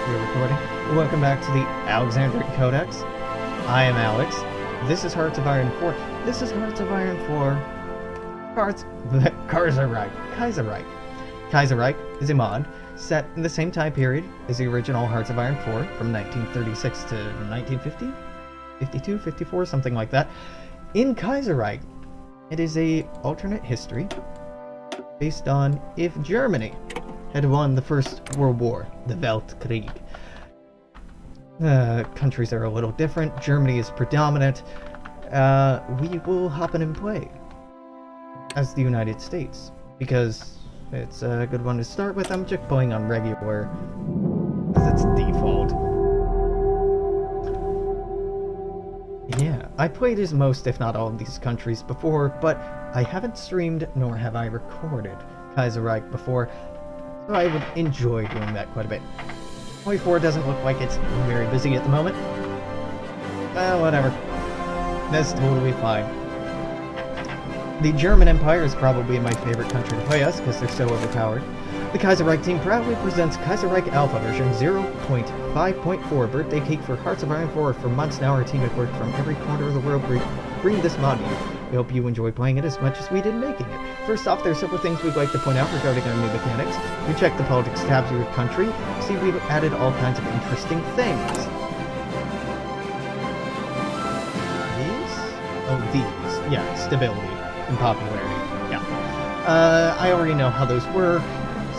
We're recording. Welcome back to the Alexandrian Codex. I am Alex. This is Hearts of Iron 4. This is Hearts of Iron 4. Kaiserreich. Kaiserreich is a mod set in the same time period as the original Hearts of Iron 4 from 1936 to 1950? 52, 54, something like that. In Kaiserreich, it is a alternate history based on if Germany had won the First World War, the Weltkrieg. Countries are a little different. Germany is predominant. We will hop in and play as the United States because it's a good one to start with. I'm just playing on regular because it's default. Yeah, I played as most, if not all, of these countries before, but I haven't streamed nor have I recorded Kaiserreich before, so I would enjoy doing that quite a bit. 24 doesn't look like it's very busy at the moment. Well, whatever. That's totally fine. The German Empire is probably my favorite country to play as because they're so overpowered. The Kaiserreich team proudly presents Kaiserreich Alpha version 0.5.4 birthday cake for Hearts of Iron 4. For months now, our team has worked from every corner of the world to bring this mod to you. We hope you enjoy playing it as much as we did making it. First off, there are several things we'd like to point out regarding our new mechanics. We checked the politics tabs of your country. See, we've added all kinds of interesting things. These? Oh, these. Yeah, stability and popularity. Yeah. I already know how those work.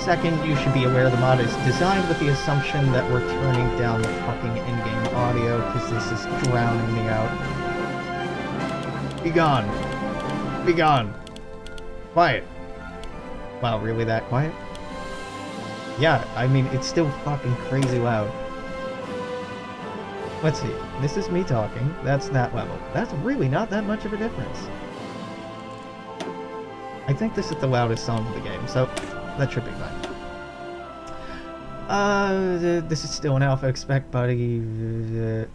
Second, you should be aware the mod is designed with the assumption that we're turning down the fucking in-game audio because this is drowning me out. Be gone. Be gone. Quiet. Wow, really that quiet? Yeah, I mean, it's still fucking crazy loud. Let's see. This is me talking. That's that level. That's really not that much of a difference. I think this is the loudest song in the game, so that should be fine. This is still an alpha, expect, buddy. Dude,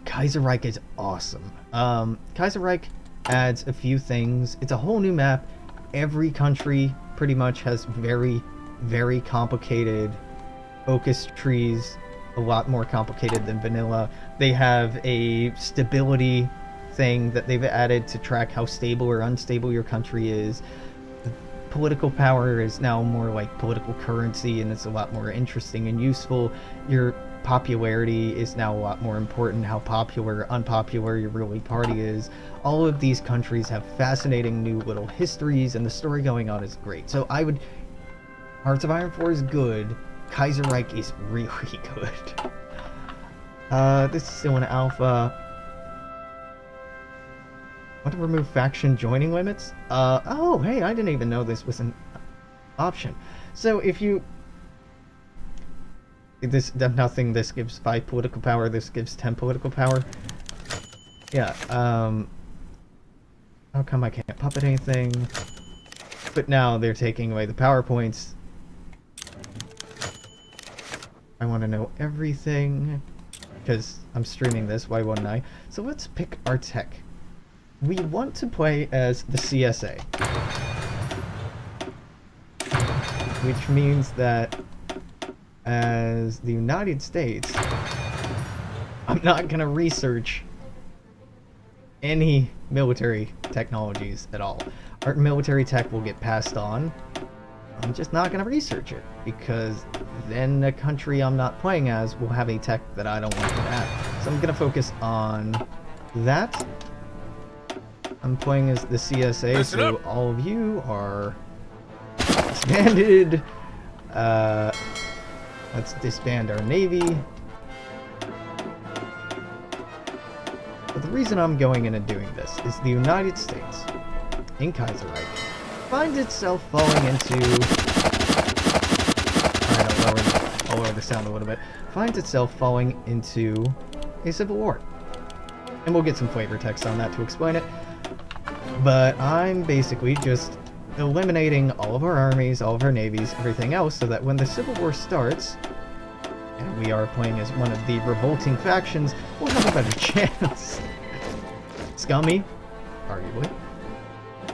Kaiserreich is awesome. Kaiserreich adds a few things. It's a whole new map. Every country pretty much has very, very complicated focus trees. A lot more complicated than vanilla. They have a stability thing that they've added to track how stable or unstable your country is. Political power is now more like political currency, and it's a lot more interesting and useful. Your popularity is now a lot more important, how popular or unpopular your ruling party is. All of these countries have fascinating new little histories, and the story going on is great. So I would... Hearts of Iron 4 is good. Kaiserreich is really good. This is still an alpha. Want to remove faction joining limits? Oh, hey, I didn't even know this was an option. So if you... This nothing, this gives 5 political power, this gives 10 political power. Yeah, how come I can't puppet anything? But now they're taking away the power points. I want to know everything, because I'm streaming this, why wouldn't I? So let's pick our tech. We want to play as the CSA. Which means that as the United States, I'm not going to research any military technologies at all. Our military tech will get passed on. I'm just not going to research it, because then the country I'm not playing as will have a tech that I don't want to have. So I'm going to focus on that. I'm playing as the CSA, so all of you are disbanded. Let's disband our Navy. But the reason I'm going in and doing this is the United States, in Kaiserreich, finds itself falling into... Alright, I'll lower the sound a little bit. Finds itself falling into a civil war. And we'll get some flavor text on that to explain it. But I'm basically just eliminating all of our armies, all of our navies, everything else, so that when the Civil War starts, and we are playing as one of the revolting factions, we'll have a better chance. Scummy? Arguably.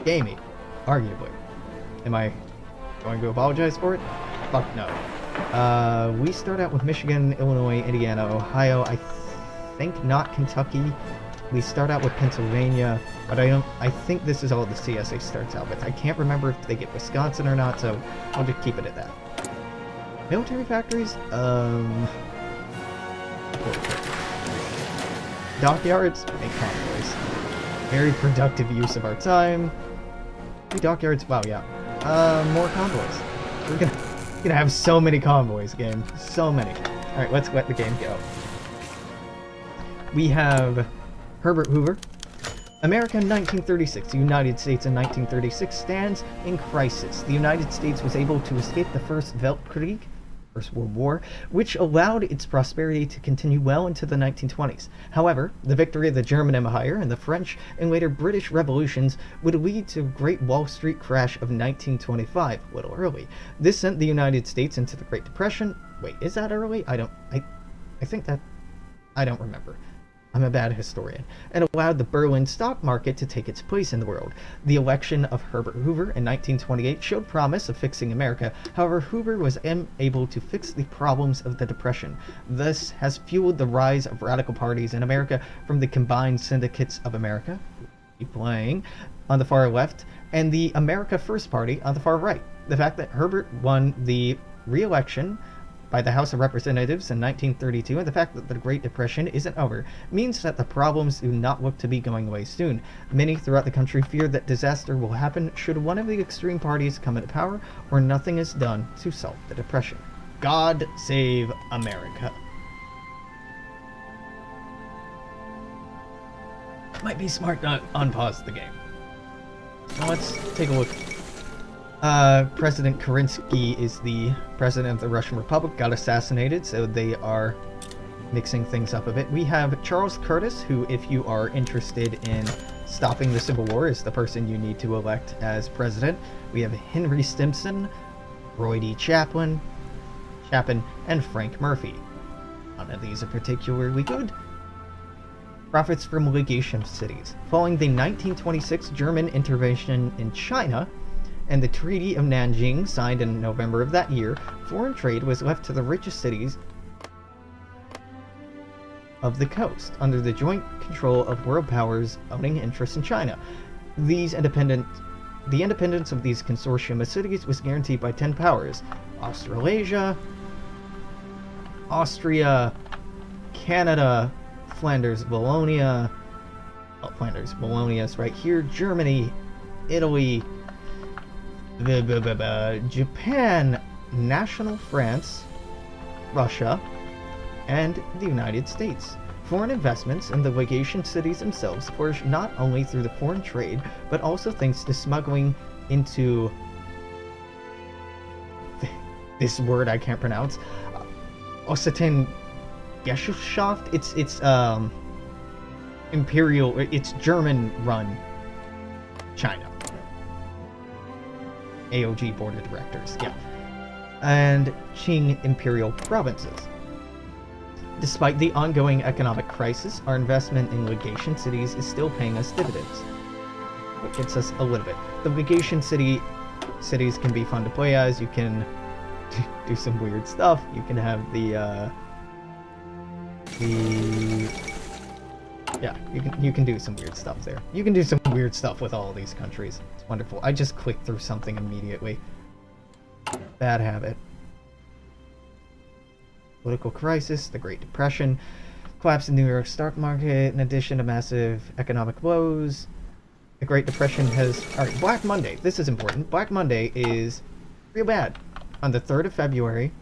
Gamey? Arguably. Am I going to apologize for it? Fuck no. We start out with Michigan, Illinois, Indiana, Ohio. I think not Kentucky. We start out with Pennsylvania, but I think this is all the CSA starts out with. I can't remember if they get Wisconsin or not, so I'll just keep it at that. Military factories? Dockyards? Make convoys. Very productive use of our time. Dockyards? Wow, yeah. More convoys. We're gonna have so many convoys, game. So many. Alright, let's let the game go. We have Herbert Hoover. America in 1936. The United States in 1936 stands in crisis. The United States was able to escape the First Weltkrieg, First World War, which allowed its prosperity to continue well into the 1920s. However, the victory of the German Empire and the French and later British revolutions would lead to a Great Wall Street crash of 1925, a little early. This sent the United States into the Great Depression. Wait, is that early? I think that... I don't remember. I'm a bad historian, and allowed the Berlin stock market to take its place in the world. The election of Herbert Hoover in 1928 showed promise of fixing America. However, Hoover was unable to fix the problems of the Depression. This has fueled the rise of radical parties in America, from the Combined Syndicates of America, playing on the far left, and the America First Party on the far right. The fact that Herbert won the re-election by the House of Representatives in 1932, and the fact that the Great Depression isn't over, means that the problems do not look to be going away soon. Many throughout the country fear that disaster will happen should one of the extreme parties come into power, or nothing is done to solve the Depression. God save America. Might be smart to unpause the game. Now let's take a look. President Kerensky is the president of the Russian Republic, got assassinated, so they are mixing things up a bit. We have Charles Curtis, who, if you are interested in stopping the Civil War, is the person you need to elect as president. We have Henry Stimson, Roy D. Chapin, and Frank Murphy. None of these are particularly good. Profits from legation cities. Following the 1926 German intervention in China, and the Treaty of Nanjing, signed in November of that year, foreign trade was left to the richest cities of the coast, under the joint control of world powers owning interests in China. The independence of these consortium of cities was guaranteed by 10 powers: Australasia, Austria, Canada, Flanders, Wallonia, Flanders, Wallonia is right here, Germany, Italy, Japan, National France, Russia, and the United States. Foreign investments in the legation cities themselves flourished not only through the foreign trade, but also thanks to smuggling into this word I can't pronounce, Ossetian Gesellschaft. It's imperial, it's German-run China. AOG Board of Directors, yeah. And Qing Imperial Provinces. Despite the ongoing economic crisis, our investment in legation cities is still paying us dividends. What gets us a little bit. The legation cities can be fun to play as. You can do some weird stuff. You can have yeah, you can do some weird stuff there. You can do some weird stuff with all of these countries. It's wonderful. I just clicked through something immediately. Bad habit. Political crisis, the Great Depression, collapse in the New York stock market, in addition to massive economic blows. The Great Depression has... Alright, Black Monday. This is important. Black Monday is real bad. On the 3rd of February,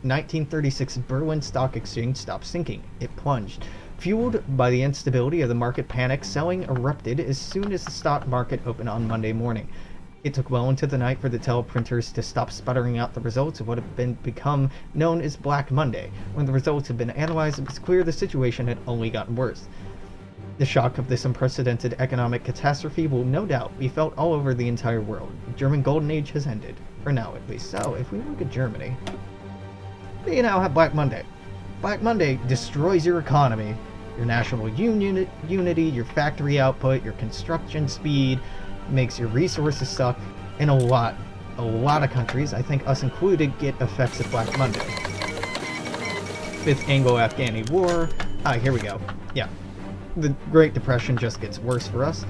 1936, Berlin Stock Exchange stopped sinking. It plunged. Fueled by the instability of the market panic, selling erupted as soon as the stock market opened on Monday morning. It took well into the night for the teleprinters to stop sputtering out the results of what had become known as Black Monday. When the results had been analyzed, it was clear the situation had only gotten worse. The shock of this unprecedented economic catastrophe will no doubt be felt all over the entire world. The German Golden Age has ended, for now at least. So, if we look at Germany, they now have Black Monday. Black Monday destroys your economy, your national unity, your factory output, your construction speed, makes your resources suck, and a lot a lot of countries, I think us included, get effects of Black Monday. Fifth Anglo-Afghani War. Ah, here we go. Yeah. The Great Depression just gets worse for us.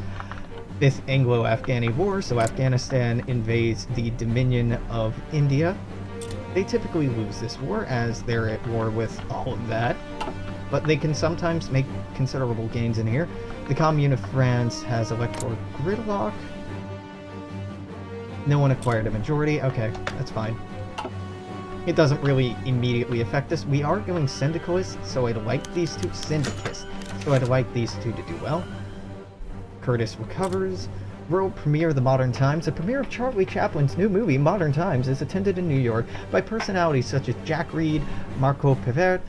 Fifth Anglo-Afghani War, so Afghanistan invades the Dominion of India. They typically lose this war as they're at war with all of that, but they can sometimes make considerable gains in here. The Commune of France has electoral gridlock. No one acquired a majority. Okay, that's fine. It doesn't really immediately affect us. We are going syndicalist, so I'd like these two syndicalists. So I'd like these two to do well. Curtis recovers. World premiere of the Modern Times. The premiere of Charlie Chaplin's new movie, Modern Times, is attended in New York by personalities such as Jack Reed, Marco Pivert,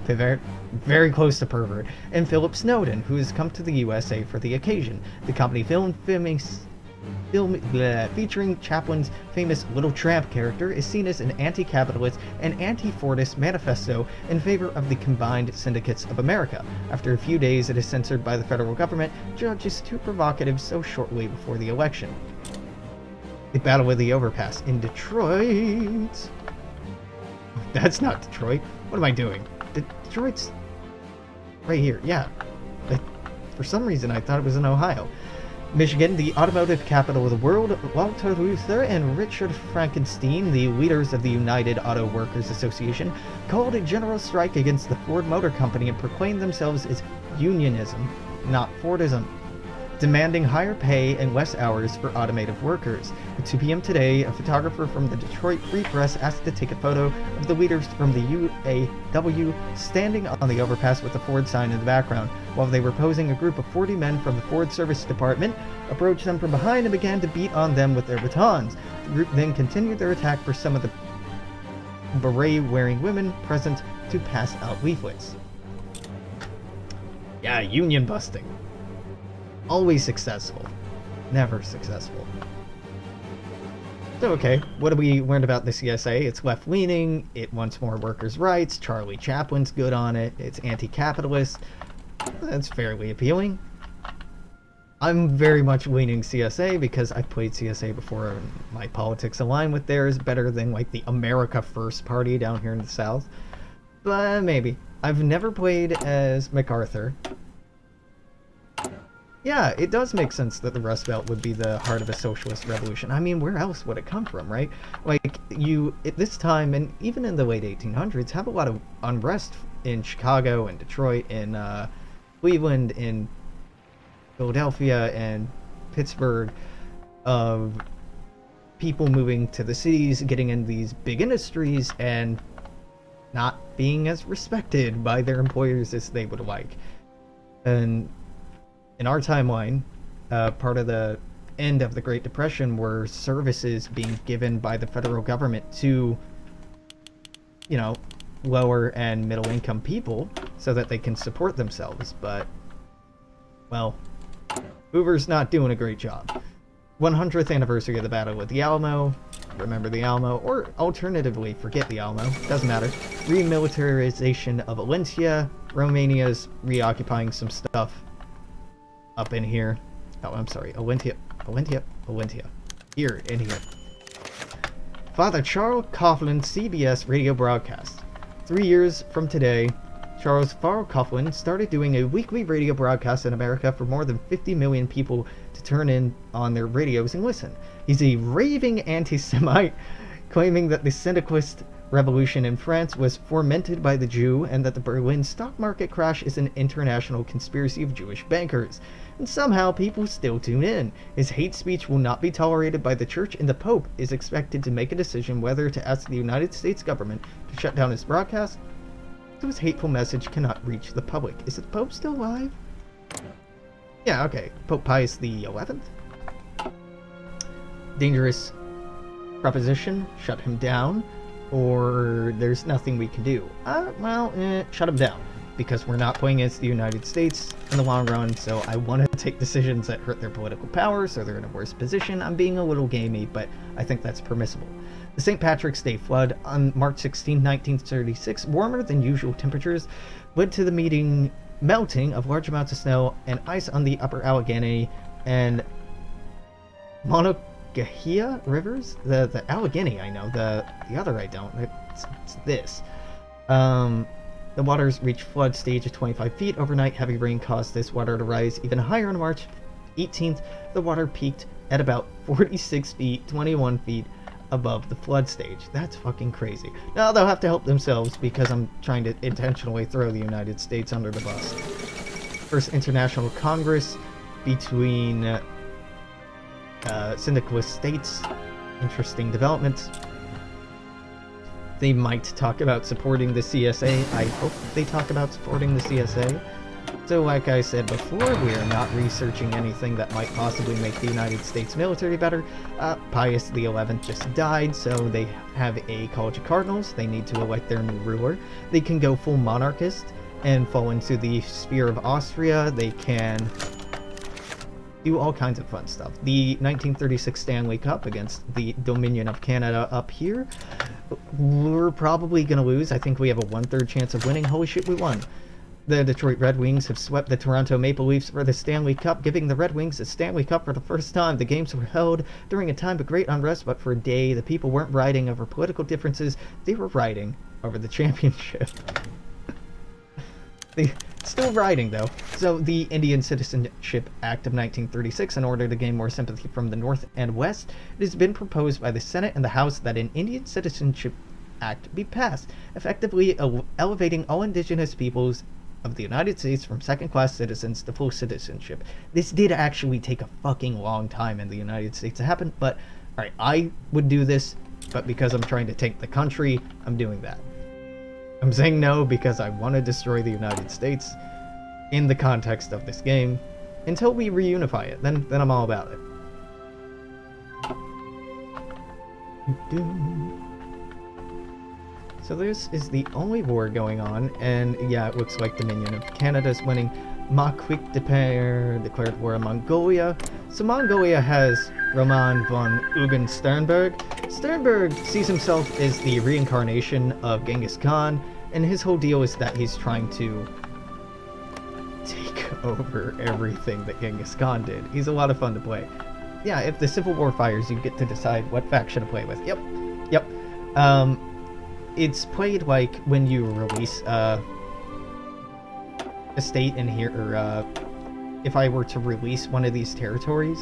Pivert, very close to pervert, and Philip Snowden, who has come to the USA for the occasion. The company featuring Chaplin's famous Little Tramp character is seen as an anti-capitalist and anti-Fordist manifesto in favor of the combined syndicates of America. After a few days, it is censored by the federal government, judged as too provocative so shortly before the election. The Battle of the Overpass in Detroit. That's not Detroit. What am I doing? Detroit's right here. Yeah. For some reason, I thought it was in Ohio. Michigan, the automotive capital of the world. Walter Reuther and Richard Frankenstein, the leaders of the United Auto Workers Association, called a general strike against the Ford Motor Company and proclaimed themselves as unionism, not Fordism, demanding higher pay and less hours for automotive workers. At 2 p.m. today, a photographer from the Detroit Free Press asked to take a photo of the leaders from the UAW standing on the overpass with the Ford sign in the background. While they were posing, a group of 40 men from the Ford Service Department approached them from behind and began to beat on them with their batons. The group then continued their attack for some of the beret-wearing women present to pass out leaflets. Yeah, union busting. Always successful. Never successful. So, okay, what have we learned about the CSA? It's left-leaning, it wants more workers' rights, Charlie Chaplin's good on it, it's anti-capitalist. That's fairly appealing. I'm very much leaning CSA because I've played CSA before and my politics align with theirs better than like the America First party down here in the South. But maybe. I've never played as MacArthur. Yeah, it does make sense that the Rust Belt would be the heart of a socialist revolution. I mean, where else would it come from, right? Like, you, at this time, and even in the late 1800s, have a lot of unrest in Chicago and Detroit and Cleveland and Philadelphia and Pittsburgh, of people moving to the cities, getting in these big industries, and not being as respected by their employers as they would like. And in our timeline, part of the end of the Great Depression were services being given by the federal government to, you know, lower and middle income people so that they can support themselves. But, well, Hoover's not doing a great job. 100th anniversary of the Battle of the Alamo. Remember the Alamo, or alternatively, forget the Alamo. Doesn't matter. Remilitarization of Valencia. Romania's reoccupying some stuff up in here. Oh, I'm sorry. Valencia. Here, in here. Father Charles Coughlin, CBS radio broadcast. 3 years from today, Charles Farrell Coughlin started doing a weekly radio broadcast in America for more than 50 million people to turn in on their radios and listen. He's a raving anti-Semite, claiming that the syndicalist revolution in France was fomented by the Jew and that the Berlin stock market crash is an international conspiracy of Jewish bankers. And somehow people still tune in. His hate speech will not be tolerated by the church, and the Pope is expected to make a decision whether to ask the United States government to shut down his broadcast, so his hateful message cannot reach the public. Is the Pope still alive? Yeah, okay. Pope Pius the 11th. Dangerous proposition. Shut him down. Or there's nothing we can do. Shut him down. Because we're not playing against the United States in the long run, so I want to take decisions that hurt their political power, so they're in a worse position. I'm being a little gamey, but I think that's permissible. The St. Patrick's Day flood on March 16, 1936, warmer than usual temperatures, led to the melting of large amounts of snow and ice on the upper Allegheny and Gahia rivers. The Allegheny, I know. The other I don't. It's this. The waters reached flood stage of 25 feet. Overnight, heavy rain caused this water to rise even higher on March 18th. The water peaked at about 46 feet, 21 feet above the flood stage. That's fucking crazy. Now they'll have to help themselves because I'm trying to intentionally throw the United States under the bus. First International Congress between syndicalist states. Interesting developments. They might talk about supporting the CSA. I hope they talk about supporting the CSA. So like I said before, we are not researching anything that might possibly make the United States military better. Pius XI just died, so they have a College of Cardinals. They need to elect their new ruler. They can go full monarchist and fall into the sphere of Austria. They can do all kinds of fun stuff. The 1936 Stanley Cup against the Dominion of Canada up here, we're probably going to lose. I think we have a 1/3 chance of winning. Holy shit, we won. The Detroit Red Wings have swept the Toronto Maple Leafs for the Stanley Cup, giving the Red Wings the Stanley Cup for the first time. The games were held during a time of great unrest, but for a day, the people weren't rioting over political differences. They were rioting over the championship. They still riding though. So the Indian Citizenship Act of 1936, in order to gain more sympathy from the North and West, it has been proposed by the Senate and the House that an Indian Citizenship Act be passed, effectively elevating all indigenous peoples of the United States from second-class citizens to full citizenship. This did actually take a fucking long time in the United States to happen, but alright, I would do this, but because I'm trying to take the country, I'm doing that. I'm saying no because I want to destroy the United States in the context of this game until we reunify it. Then I'm all about it. So this is the only war going on, and yeah, it looks like Dominion of Canada's winning. Marquis de Pere declared war on Mongolia. So Mongolia has Roman von Eugen Sternberg. Sternberg sees himself as the reincarnation of Genghis Khan, and his whole deal is that he's trying to take over everything that Genghis Khan did. He's a lot of fun to play. Yeah, if the Civil War fires, you get to decide what faction to play with. Yep. It's played like when you release a state in here, or if I were to release one of these territories,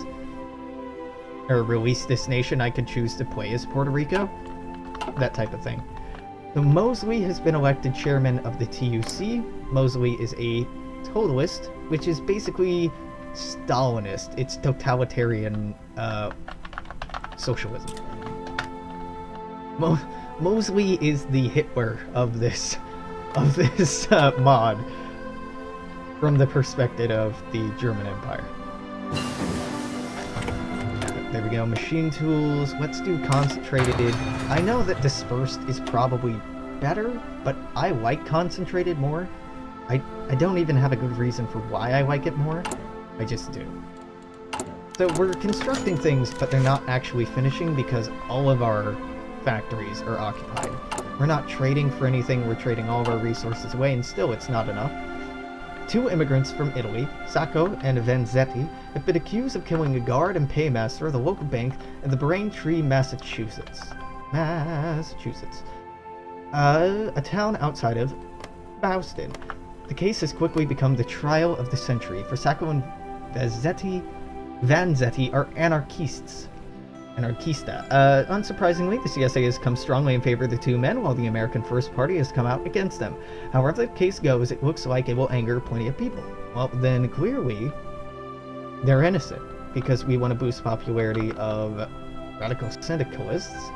or release this nation, I could choose to play as Puerto Rico. That type of thing. So Mosley has been elected chairman of the TUC. Mosley is a totalist, which is basically Stalinist. It's totalitarian socialism. Mosley is the Hitler of this mod from the perspective of the German Empire. There we go, machine tools. Let's do concentrated. I know that dispersed is probably better, but I like concentrated more. I don't even have a good reason for why I like it more. I just do. So we're constructing things, but they're not actually finishing because all of our factories are occupied. We're not trading for anything, we're trading all of our resources away, and still it's not enough. 2 immigrants from Italy, Sacco and Vanzetti, have been accused of killing a guard and paymaster of the local bank in the Braintree, Massachusetts. A town outside of Boston. The case has quickly become the trial of the century, for Sacco and Vanzetti are anarchista. Unsurprisingly, the CSA has come strongly in favor of the 2 men, while the American First Party has come out against them. However the case goes, it looks like it will anger plenty of people. Well, then clearly, they're innocent, because we want to boost popularity of radical syndicalists,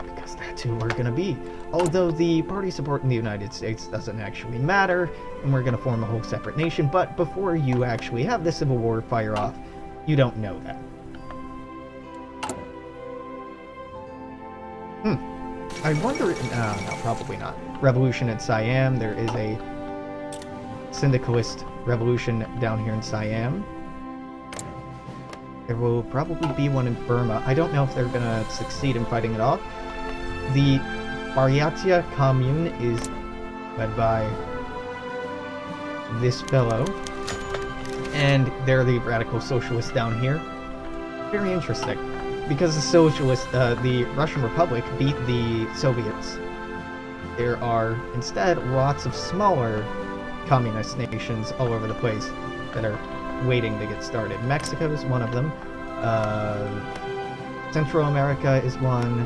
because that's who we're going to be. Although the party support in the United States doesn't actually matter, and we're going to form a whole separate nation, but before you actually have the Civil War fire off, you don't know that. I wonder... No, probably not. Revolution in Siam. There is a syndicalist revolution down here in Siam. There will probably be one in Burma. I don't know if they're going to succeed in fighting it off. The Bharatiya Commune is led by this fellow. And they're the radical socialists down here. Very interesting. Because the Russian Republic beat the Soviets, there are instead lots of smaller communist nations all over the place that are waiting to get started. Mexico is one of them. Central America is one.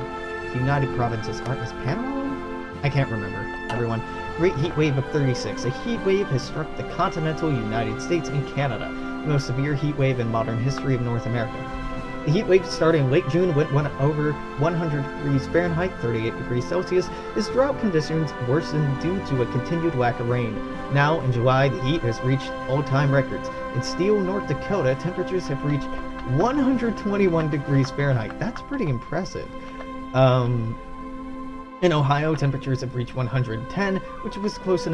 United Provinces aren't. Is Panama one? I can't remember. Everyone. Great heat wave of 36. A heat wave has struck the continental United States and Canada, the most severe heat wave in modern history of North America. The heat wave started in late June went over 100 degrees Fahrenheit, 38 degrees Celsius. Its drought conditions worsened due to a continued lack of rain. Now, in July, the heat has reached all-time records. In Steele, North Dakota, temperatures have reached 121 degrees Fahrenheit. That's pretty impressive. In Ohio, temperatures have reached 110, which was close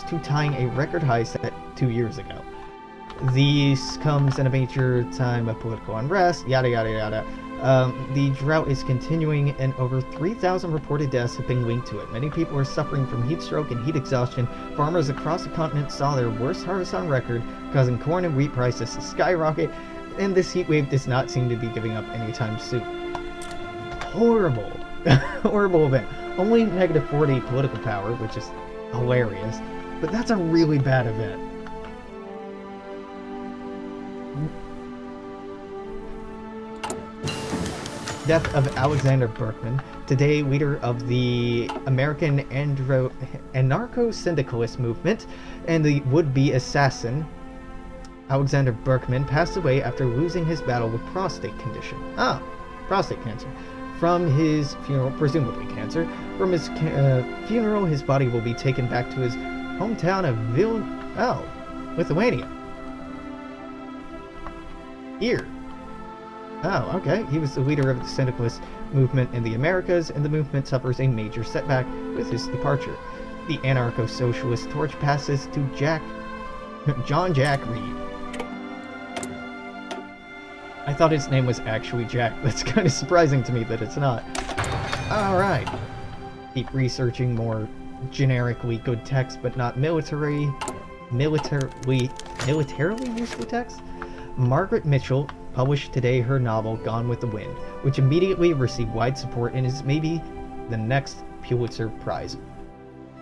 to tying a record high set 2 years ago. This comes in a major time of political unrest, yada yada yada. The drought is continuing, and over 3,000 reported deaths have been linked to it. Many people are suffering from heat stroke and heat exhaustion. Farmers across the continent saw their worst harvest on record, causing corn and wheat prices to skyrocket, and this heat wave does not seem to be giving up anytime soon. Horrible. Horrible event. Only negative 40 political power, which is hilarious, but that's a really bad event. Death of Alexander Berkman, today leader of the American anarcho-syndicalist movement and the would-be assassin. Alexander Berkman passed away after losing his battle with prostate cancer. From his funeral, presumably cancer. From his funeral, his body will be taken back to his hometown of Lithuania. Here. Oh, okay. He was the leader of the syndicalist movement in the Americas, and the movement suffers a major setback with his departure. The anarcho-socialist torch passes to John Jack Reed. I thought his name was actually Jack. That's kind of surprising to me that it's not. Alright. Keep researching more generically good text, but not militarily useful text. Margaret Mitchell published today her novel Gone with the Wind, which immediately received wide support and is maybe the next Pulitzer Prize.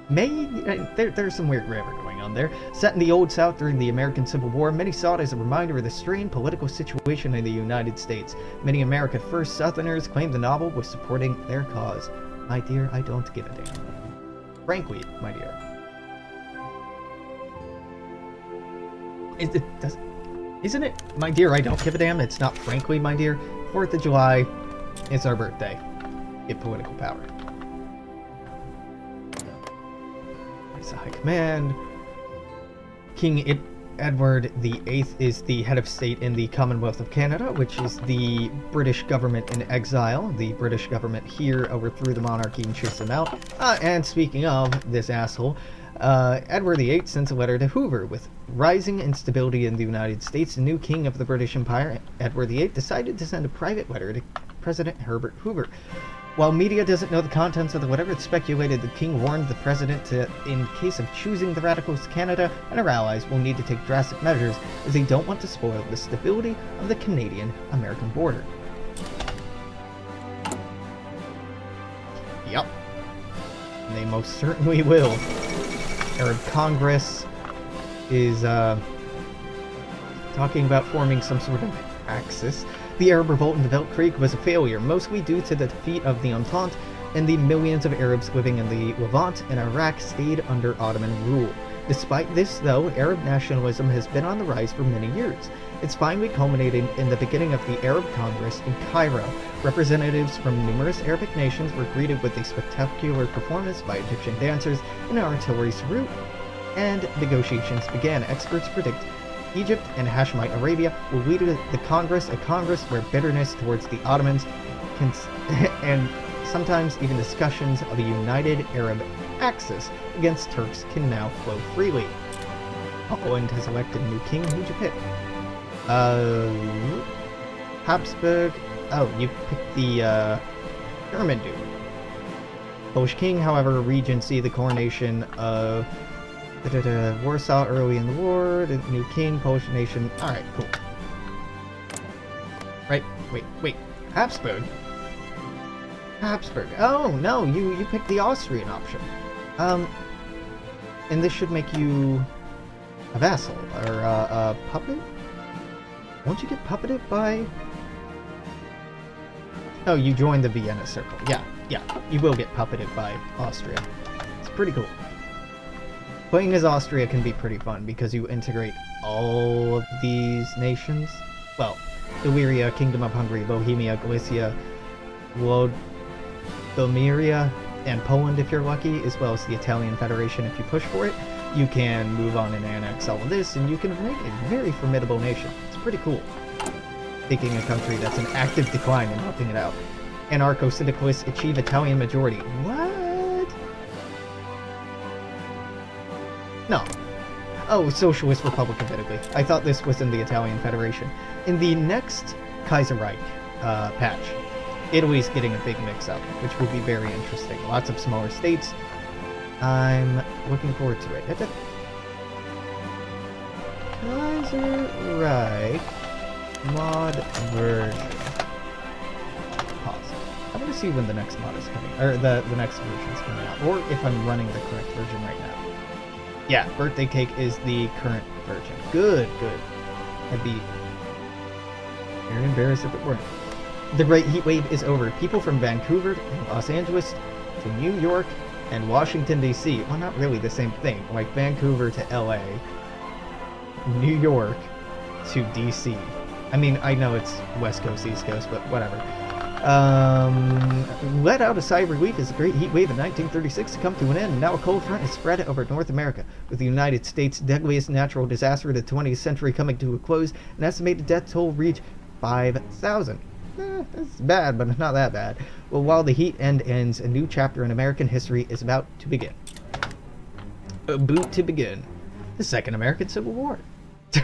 There's some weird grammar going on there. Set in the Old South during the American Civil War, many saw it as a reminder of the strained political situation in the United States. Many America First Southerners claimed the novel was supporting their cause. My dear, I don't give a damn. Frankly, my dear. Isn't it, my dear, I don't give a damn? It's not frankly, my dear. 4th of July, it's our birthday. Get political power. There's a high command. King Edward VIII is the head of state in the Commonwealth of Canada, which is the British government in exile. The British government here overthrew the monarchy and chased them out. And speaking of this asshole, Edward VIII sends a letter to Hoover. With rising instability in the United States, the new king of the British Empire, Edward VIII, decided to send a private letter to President Herbert Hoover. While media doesn't know the contents of the letter, it's speculated the king warned the president to, in case of choosing the radicals, Canada and her allies will need to take drastic measures as they don't want to spoil the stability of the Canadian-American border. Yup. They most certainly will. Arab Congress is talking about forming some sort of axis. The Arab revolt in the Belt Creek was a failure, mostly due to the defeat of the Entente, and the millions of Arabs living in the Levant and Iraq stayed under Ottoman rule. Despite this, though, Arab nationalism has been on the rise for many years. It's finally culminating in the beginning of the Arab Congress in Cairo. Representatives from numerous Arabic nations were greeted with a spectacular performance by Egyptian dancers and artillery salute, and negotiations began. Experts predict Egypt and Hashemite Arabia will lead the Congress, a Congress where bitterness towards the Ottomans and sometimes even discussions of a united Arab axis against Turks can now flow freely. Poland has elected a new king. Who'd you pick? Habsburg. Oh, you picked the German dude. Polish king, however, regency, the coronation of Warsaw early in the war, the new king, Polish nation. Alright, cool. Wait. Habsburg? Habsburg. Oh, no, you picked the Austrian option. And this should make you a vassal, or a puppet? Won't you get puppeted by... Oh, you joined the Vienna Circle. Yeah, you will get puppeted by Austria. It's pretty cool. Playing as Austria can be pretty fun because you integrate all of these nations. Well, Illyria, Kingdom of Hungary, Bohemia, Galicia, Lodomeria, and Poland if you're lucky, as well as the Italian Federation if you push for it. You can move on and annex all of this, and you can make a very formidable nation. It's pretty cool. Taking a country that's in active decline and helping it out. Anarcho-syndicalists achieve Italian majority. What? No. Oh, Socialist Republic of Italy. I thought this was in the Italian Federation. In the next Kaiserreich patch, Italy's getting a big mix-up, which will be very interesting. Lots of smaller states. I'm looking forward to it. Kaiserreich mod version. Pause. I want to see when the next mod is coming, or the next version is coming out, or if I'm running the correct version right now. Yeah, birthday cake is the current version. Good. I'd be very embarrassed if it weren't. The Great Heat Wave is over. People from Vancouver and Los Angeles to New York and Washington, D.C. Well, not really the same thing. Like Vancouver to L.A., New York to D.C. I mean, I know it's West Coast, East Coast, but whatever. Let out a sigh of relief as the Great Heat Wave in 1936 to come to an end, and now a cold front has spread over North America, with the United States' deadliest natural disaster of the 20th century coming to a close. An estimated death toll reached 5,000. It's bad, but not that bad. Well, while the heat ends, a new chapter in American history is about to begin. The Second American Civil War. It's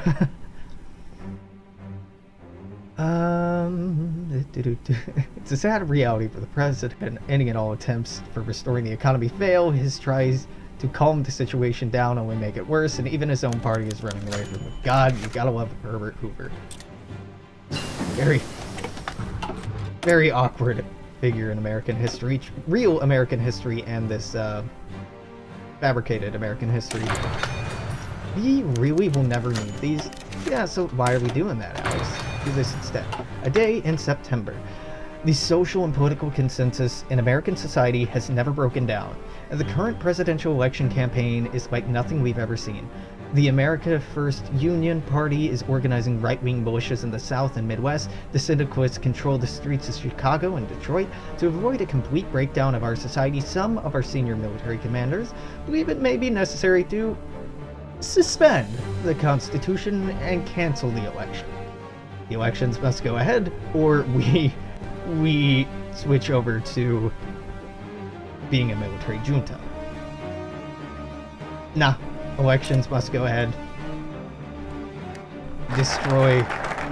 a sad reality for the president. Any and all attempts for restoring the economy fail. His tries to calm the situation down only make it worse, and even his own party is running away from him. God, you gotta love Herbert Hoover. Very awkward figure in American history. Real American history and this fabricated American history. We really will never need these. Yeah, so why are we doing that, Alex? Do this instead. A day in September. The social and political consensus in American society has never broken down, and the current presidential election campaign is like nothing we've ever seen. The America First Union Party is organizing right-wing militias in the South and Midwest. The syndicalists control the streets of Chicago and Detroit. To avoid a complete breakdown of our society, some of our senior military commanders believe it may be necessary to suspend the Constitution and cancel the election. The elections must go ahead, or we switch over to being a military junta. Nah. Elections must go ahead. Destroy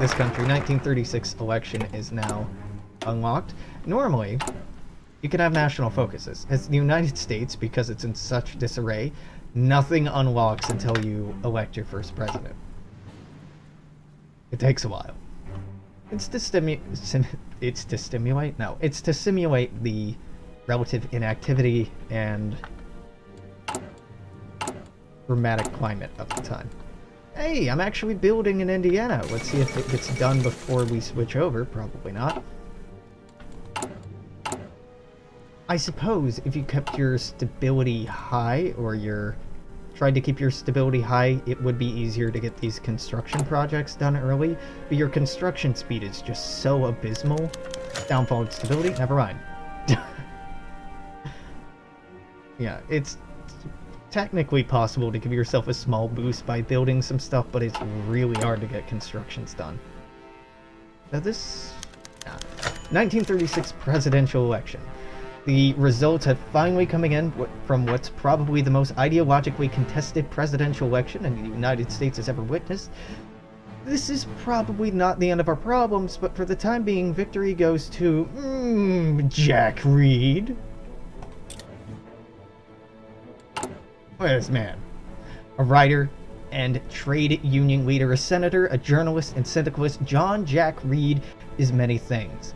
this country. 1936 election is now unlocked. Normally, you can have national focuses. As the United States, because it's in such disarray, nothing unlocks until you elect your first president. It takes a while. It's to simulate the relative inactivity and dramatic climate of the time. Hey, I'm actually building in Indiana. Let's see if it gets done before we switch over. Probably not. I suppose if you kept your stability high, or tried to keep your stability high, it would be easier to get these construction projects done early, but your construction speed is just so abysmal. Downfall of stability? Never mind. Yeah, it's technically possible to give yourself a small boost by building some stuff, but it's really hard to get constructions done. Now 1936 presidential election. The results have finally coming in from what's probably the most ideologically contested presidential election in the United States has ever witnessed. This is probably not the end of our problems, but for the time being, victory goes to Jack Reed. Look at this man. A writer and trade union leader, a senator, a journalist, and syndicalist, John Jack Reed is many things.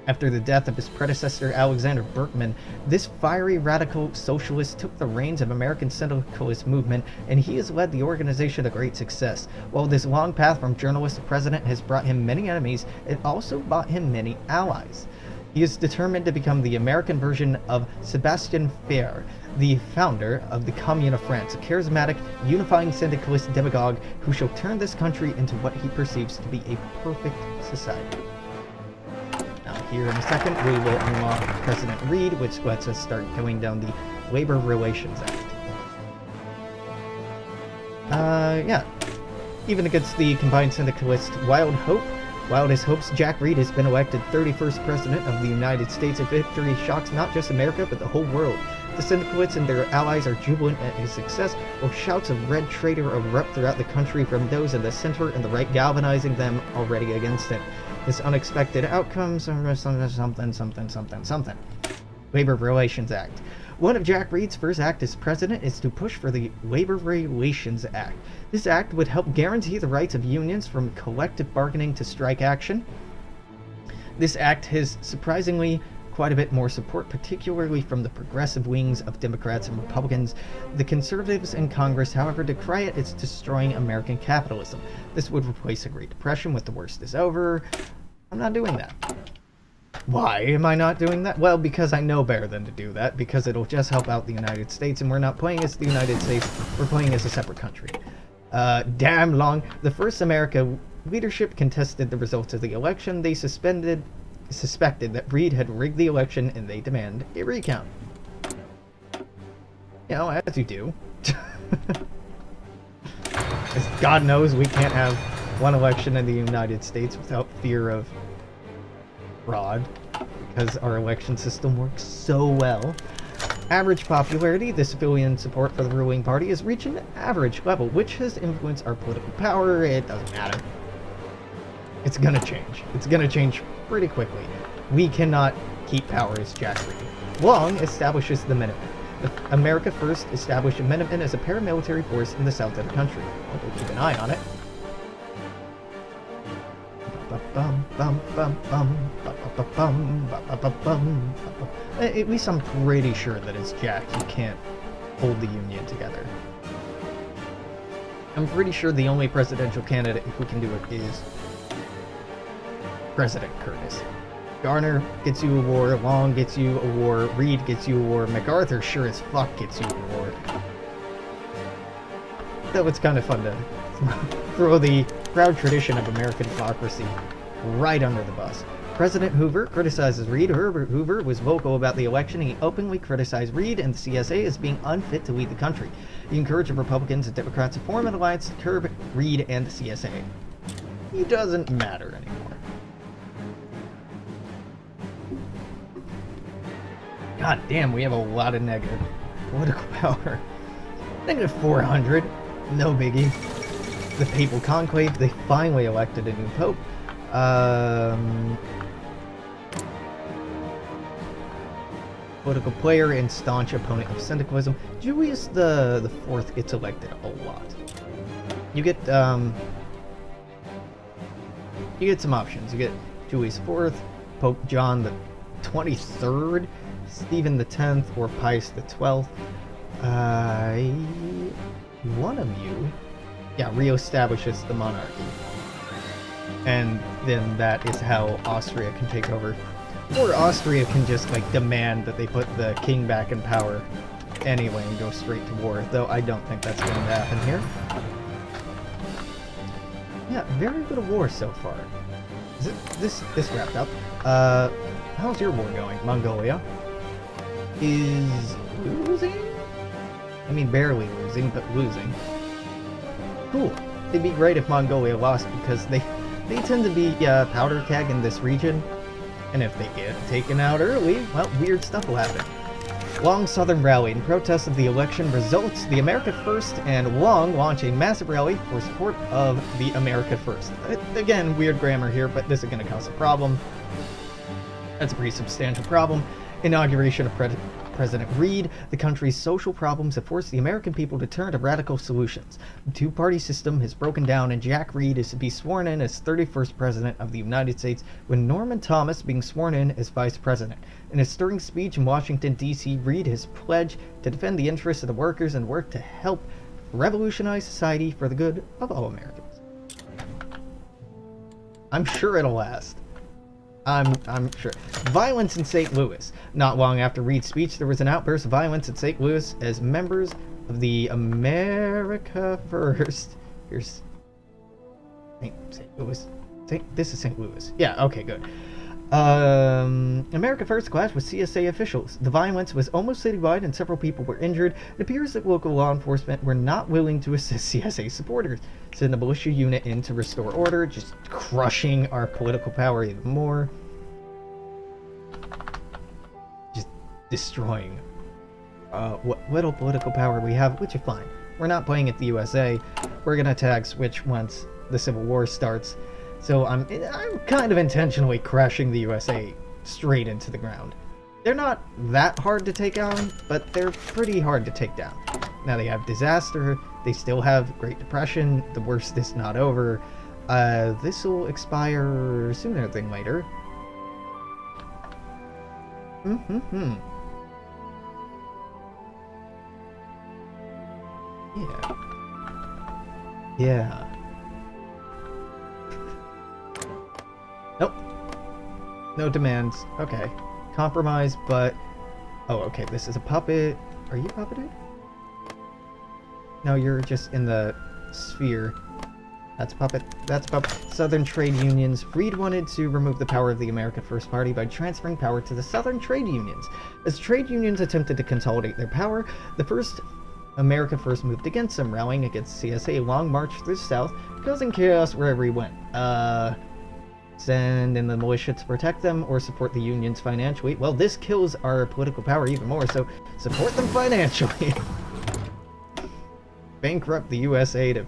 After the death of his predecessor Alexander Berkman, this fiery radical socialist took the reins of American syndicalist movement, and he has led the organization to great success. While this long path from journalist to president has brought him many enemies, it also brought him many allies. He is determined to become the American version of Sébastien Faure, the founder of the Commune of France, a charismatic, unifying syndicalist demagogue who shall turn this country into what he perceives to be a perfect society. Now, here in a second, we will unlock President Reed, which lets us start going down the Labor Relations Act. Yeah. Even against the combined syndicalist Wildest hopes, Jack Reed has been elected 31st President of the United States. A victory shocks not just America, but the whole world. The syndicalists and their allies are jubilant at his success, while shouts of red traitor erupt throughout the country from those in the center and the right, galvanizing them already against him. This unexpected outcome, something. Labor Relations Act. One of Jack Reed's first acts as president is to push for the Labor Relations Act. This act would help guarantee the rights of unions from collective bargaining to strike action. This act has surprisingly quite a bit more support, particularly from the progressive wings of Democrats and Republicans. The conservatives in Congress, however, decry it as destroying American capitalism. This would replace the Great Depression with the worst is over. I'm not doing that. Why am I not doing that? Well, because I know better than to do that, because it'll just help out the United States, and we're not playing as the United States, we're playing as a separate country. Damn long. The First America leadership contested the results of the election. They suspected that Reed had rigged the election, and they demand a recount. You know, as you do. As God knows we can't have one election in the United States without fear of fraud, because our election system works so well. Average popularity, the civilian support for the ruling party has reached an average level, which has influenced our political power. It doesn't matter. It's gonna change. It's gonna change pretty quickly. We cannot keep power as Jack Reed. Long establishes the Minutemen. America First established the Minutemen as a paramilitary force in the south of the country. We'll keep an eye on it. At least I'm pretty sure that as Jack, you can't hold the Union together. I'm pretty sure the only presidential candidate who can do it is President Curtis. Garner gets you a war, Long gets you a war, Reed gets you a war, MacArthur sure as fuck gets you a war. That was kind of fun to throw the proud tradition of American democracy right under the bus. President Hoover criticizes Reed. Herbert Hoover was vocal about the election. He openly criticized Reed and the CSA as being unfit to lead the country. He encouraged Republicans and Democrats to form an alliance to curb Reed and the CSA. He doesn't matter anymore. God damn, we have a lot of negative political power. Negative 400. No biggie. The Papal Conclave, they finally elected a new pope. Political player and staunch opponent of syndicalism. Julius the Fourth gets elected a lot. You get some options. You get Julius IV, Pope John the 23rd, Stephen the 10th, or Pius the 12th. One of you, yeah, reestablishes the monarchy. And then that is how Austria can take over. Or Austria can just, like, demand that they put the king back in power anyway and go straight to war, though I don't think that's going to happen here. Yeah, very little war so far. Is it this wrapped up? How's your war going? Mongolia is losing? I mean, barely losing, but losing. Cool. It'd be great if Mongolia lost, because they tend to be powder keg in this region, and if they get taken out early, well, weird stuff will happen. Long Southern rally in protest of the election results, the America First and Long launch a massive rally for support of the America First. Again, weird grammar here, but this is going to cause a problem. That's a pretty substantial problem. Inauguration of President Reed, the country's social problems have forced the American people to turn to radical solutions. The two-party system has broken down, and Jack Reed is to be sworn in as 31st President of the United States, with Norman Thomas being sworn in as Vice President. In a stirring speech in Washington, D.C., Reed has pledged to defend the interests of the workers and work to help revolutionize society for the good of all Americans. I'm sure it'll last. I'm sure. Violence in St. Louis. Not long after Reed's speech, there was an outburst of violence in St. Louis as members of the America First. Here's St. Louis. This is St. Louis. Yeah, okay, good. America First clashed with CSA officials. The violence was almost citywide and several people were injured. It appears that local law enforcement were not willing to assist CSA supporters. Send the militia unit in to restore order, just crushing our political power even more. Just destroying what little political power we have, which is fine. We're not playing at the USA. We're gonna tag switch once the Civil War starts. So I'm kind of intentionally crashing the USA straight into the ground. They're not that hard to take down, but they're pretty hard to take down. Now they have disaster, they still have Great Depression, the worst is not over. This will expire sooner than later. Yeah. Nope. No demands. Okay. Compromise, but... Oh, okay, this is a puppet. Are you puppeted? No, you're just in the sphere. That's puppet. That's puppet. Southern trade unions. Reed wanted to remove the power of the America First Party by transferring power to the Southern trade unions. As trade unions attempted to consolidate their power, the first America First moved against them, rallying against CSA. A long march through the South, causing chaos wherever he went. Send in the militia to protect them or support the unions financially. Well, this kills our political power even more, so support them financially. Bankrupt the USA to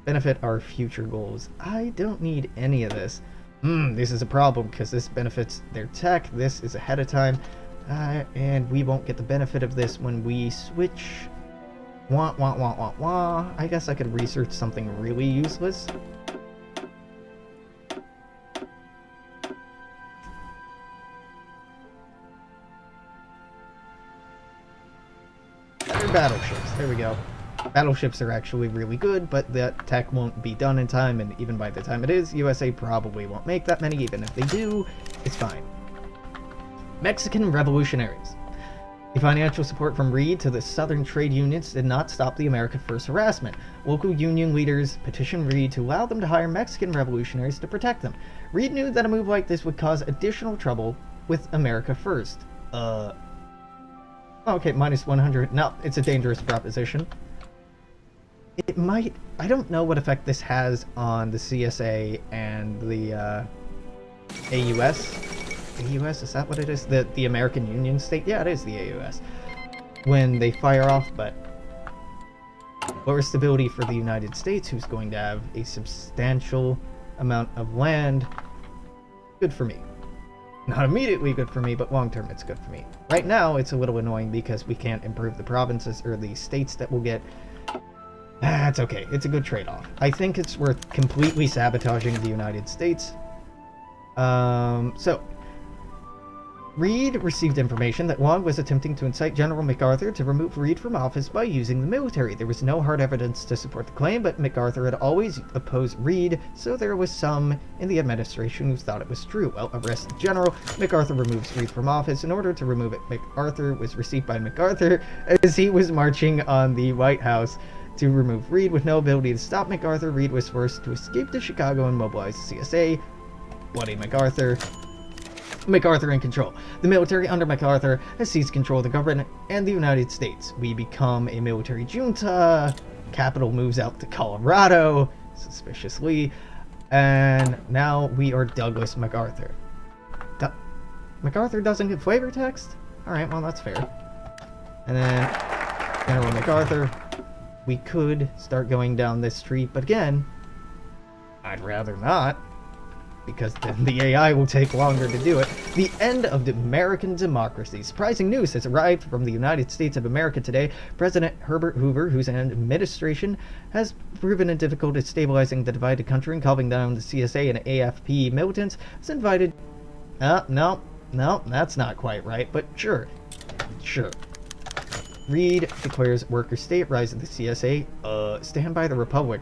benefit our future goals. I don't need any of this. This is a problem because this benefits their tech. This is ahead of time. And we won't get the benefit of this when we switch. I guess I could research something really useless. Battleships. There we go. Battleships are actually really good, but that tech won't be done in time, and even by the time it is, USA probably won't make that many. Even if they do, it's fine. Mexican revolutionaries. The financial support from Reed to the Southern trade unions did not stop the America First harassment. Local union leaders petitioned Reed to allow them to hire Mexican revolutionaries to protect them. Reed knew that a move like this would cause additional trouble with America First. Okay, minus 100. No, it's a dangerous proposition. It might... I don't know what effect this has on the CSA and the AUS. AUS, is that what it is? The American Union State? Yeah, it is the AUS. When they fire off, but... lower stability for the United States, who's going to have a substantial amount of land. Good for me. Not immediately good for me, but long term it's good for me. Right now, it's a little annoying because we can't improve the provinces or the states that we'll get. It's okay. It's a good trade-off. I think it's worth completely sabotaging the United States. So, Reed received information that Long was attempting to incite General MacArthur to remove Reed from office by using the military. There was no hard evidence to support the claim, but MacArthur had always opposed Reed, so there was some in the administration who thought it was true. Well, arrest the general. MacArthur removes Reed from office. In order to remove it, MacArthur was received by MacArthur as he was marching on the White House to remove Reed. With no ability to stop MacArthur, Reed was forced to escape to Chicago and mobilize the CSA. Bloody MacArthur. MacArthur in control. The military under MacArthur has seized control of the government and the United States. We become a military junta. Capital moves out to Colorado, suspiciously. And now we are Douglas MacArthur. MacArthur doesn't get flavor text? Alright, well that's fair. And then General MacArthur. We could start going down this street, but again, I'd rather not. because then the AI will take longer to do it. The end of the American democracy. Surprising news has arrived from the United States of America today. President Herbert Hoover, whose administration has proven difficult at stabilizing the divided country and calming down the CSA and AFP militants, has invited... no, that's not quite right, but sure. Reed declares worker state, rise of the CSA. Stand by the Republic.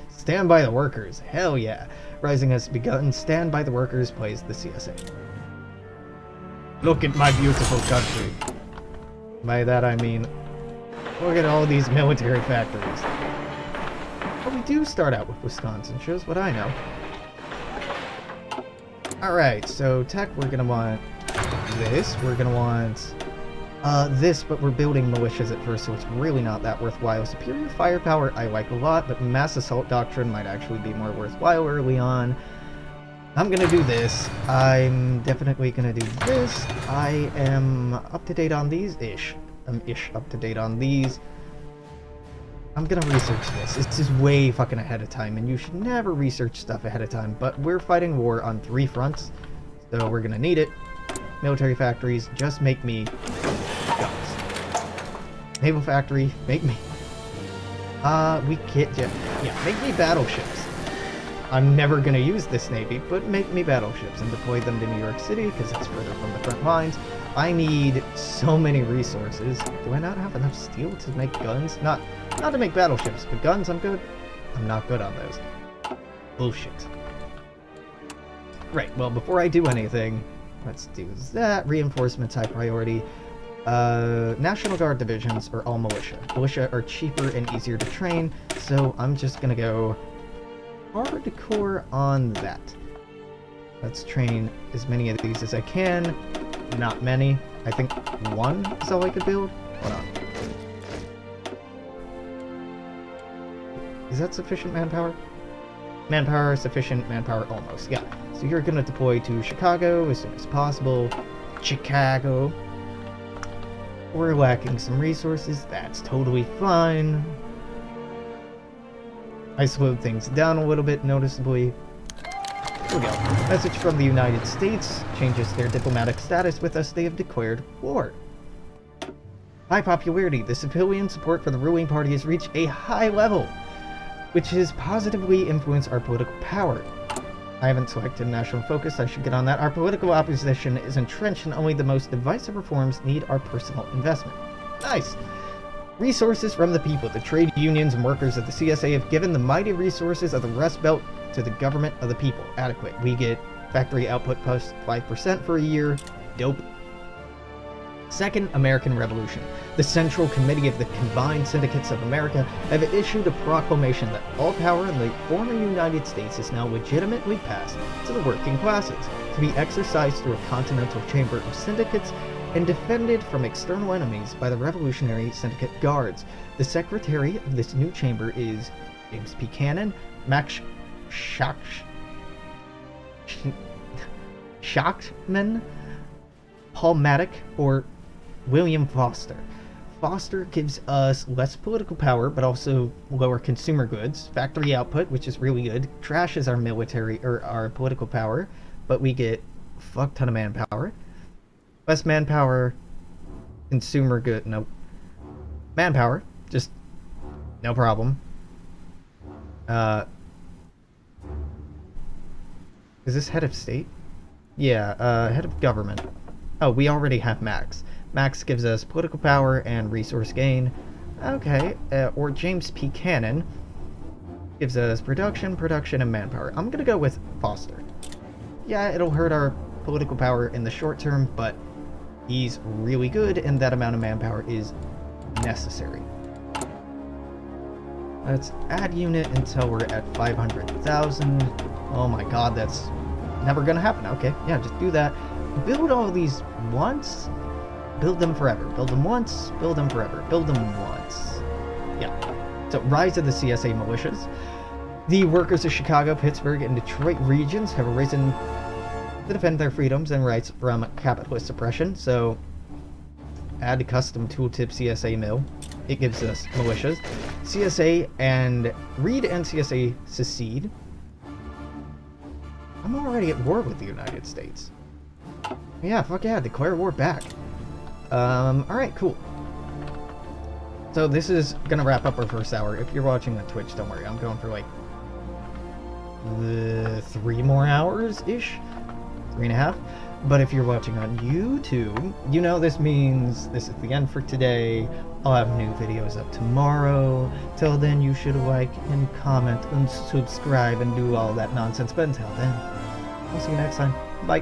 Stand by the workers. Hell yeah. Rising has begun. Stand by the workers plays the CSA. Look at my beautiful country. By that I mean, look at all these military factories. But we do start out with Wisconsin, shows what I know. Alright, so tech, we're gonna want this. We're gonna want this, but we're building militias at first, so it's really not that worthwhile. Superior firepower I like a lot, but mass assault doctrine might actually be more worthwhile early on. I'm gonna do this. I'm definitely gonna do this. I am up to date on these, I'm up to date on these. I'm gonna research this. This is way fucking ahead of time, and you should never research stuff ahead of time, but we're fighting war on 3 fronts, so we're gonna need it. Military factories, just make me guns. Naval factory, make me... we can't... Yeah, make me battleships. I'm never gonna use this navy, but make me battleships and deploy them to New York City, because it's further from the front lines. I need so many resources. Do I not have enough steel to make guns? Not to make battleships, but guns, I'm good. I'm not good on those. Bullshit. Right, well, before I do anything... Let's do that. Reinforcements, high priority. National Guard divisions are all militia. Militia are cheaper and easier to train, so I'm just gonna go hardcore on that. Let's train as many of these as I can. Not many. I think 1 is all I could build. Hold on. Is that sufficient manpower? Manpower sufficient, manpower almost. Yeah. So you're gonna deploy to Chicago as soon as possible. Chicago. We're lacking some resources. That's totally fine. I slowed things down a little bit noticeably. Here we go. Message from the United States changes their diplomatic status with us. They have declared war. High popularity. The civilian support for the ruling party has reached a high level, which has positively influenced our political power. I haven't selected national focus. I should get on that. Our political opposition is entrenched, and only the most divisive reforms need our personal investment. Nice. Resources from the people. The trade unions and workers of the CSA have given the mighty resources of the Rust Belt to the government of the people. Adequate. We get factory output plus 5% for a year. Dope. Second American Revolution. The Central Committee of the Combined Syndicates of America have issued a proclamation that all power in the former United States is now legitimately passed to the working classes, to be exercised through a continental chamber of syndicates and defended from external enemies by the Revolutionary Syndicate Guards. The secretary of this new chamber is James P. Cannon, Max Schachtman, Paul Maddock, or William Foster. Foster gives us less political power, but also lower consumer goods. Factory output, which is really good. Trashes our military, or our political power, but we get a fuck ton of manpower. Less manpower, consumer good, nope. Manpower, just no problem. Is this head of state? Yeah, head of government. Oh, we already have Max. Max gives us political power and resource gain. Okay, or James P. Cannon gives us production, and manpower. I'm gonna go with Foster. Yeah, it'll hurt our political power in the short term, but he's really good, and that amount of manpower is necessary. Let's add unit until we're at 500,000. Oh my god, that's never gonna happen. Okay, yeah, just do that. Build all these once, build them forever. Build them once, build them forever. Build them once. Yeah. So, rise of the CSA militias. The workers of Chicago, Pittsburgh, and Detroit regions have arisen to defend their freedoms and rights from capitalist oppression. So, add custom tooltip CSA mill. It gives us militias. CSA and Reed and CSA secede. I'm already at war with the United States. Yeah, fuck yeah, declare war back. Alright, cool. So this is gonna wrap up our first hour. If you're watching on Twitch, don't worry, I'm going for like 3 more hours-ish? 3.5? But if you're watching on YouTube, you know this means this is the end for today. I'll have new videos up tomorrow. Till then, you should like and comment and subscribe and do all that nonsense. But until then, I'll see you next time. Bye.